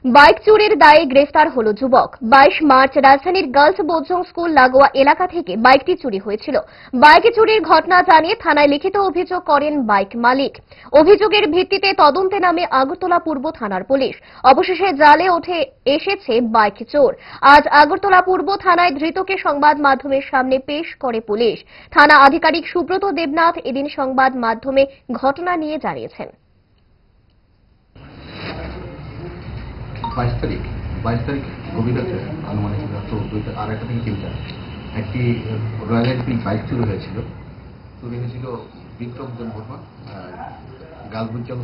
Bike চুরির দায়ে গ্রেফতার হল যুবক। 22 মার্চ রাজধানীর গার্লস বোর্ডিং স্কুল লাগোয়া এলাকা থেকে বাইকটি চুরি হয়েছিল। বাইক চুরির ঘটনা জানিয়ে থানায় লিখিত অভিযোগ করেন বাইক মালিক। অভিযোগের ভিত্তিতে তদন্তে নামে আগরতলা পূর্ব থানার পুলিশ। অবশেষে জালে উঠে এসেছে বাইক চোর। আজ আগরতলা পূর্ব থানায় ধৃতকে সংবাদ মাধ্যমের সামনে পেশ করে পুলিশ। থানা আধিকারিক সুব্রত দেবনাথ এদিন সংবাদ মাধ্যমে ঘটনা নিয়ে জানিয়েছেন। 22 তারিখ গভীর রাতে আনুমানিক রাত 2:30 থেকে 3টা একটি রয়্যাল এনফিল্ড বাইক চুরি হয়েছিল। বিক্রমজন বর্মা গালবুজ্জাম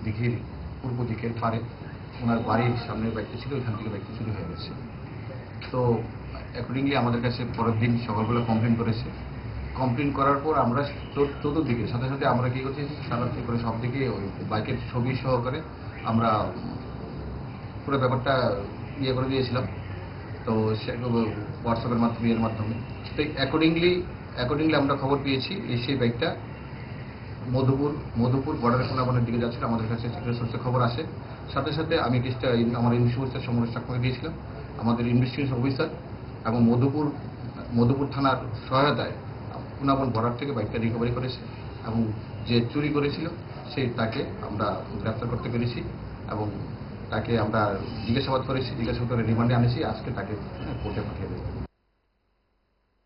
দিঘির পূর্ব দিকের পারে ওনার বাড়ির সামনে বাইকটি ছিল, ওইখান থেকে বাইকটি চুরি হয়ে গেছে। তো অ্যাকর্ডিংলি আমাদের কাছে পরের দিন সকালবেলা কমপ্লেন করেছে। কমপ্লেন করার পর আমরা চতুর্দিকে সাথে সাথে আমরা কি করছি, সারারাত্রি করে সব দিকে ওই বাইকের ছবি সহকারে আমরা পুরো ব্যাপারটা করে দিয়েছিলাম। তো হোয়াটসঅ্যাপের মাধ্যমে এর মাধ্যমে তো অ্যাকর্ডিংলি আমরা খবর পেয়েছি সেই বাইকটা মধুপুর বর্ডারের কোনাবনের দিকে যাচ্ছিল। আমাদের কাছে সোর্সে খবর আসে, সাথে সাথে আমি আমার ইনভেস্টিগেশন সমস্যা করে দিয়েছিলাম। আমাদের ইনভেস্টিগেশন অফিসার এবং মধুপুর থানার সহায়তায় কোনাবন বর্ডার থেকে বাইকটা রিকভারি করেছে এবং যে চুরি করেছিল তাকে আমরা গ্রেফতার করতে পেরেছি এবং তাকে আমরা জিজ্ঞাসাবাদ করেছি, জিজ্ঞাসাবাদ করে রিমান্ডে আনেছি। আজকে তাকে কোর্টে পাঠিয়ে দেবো।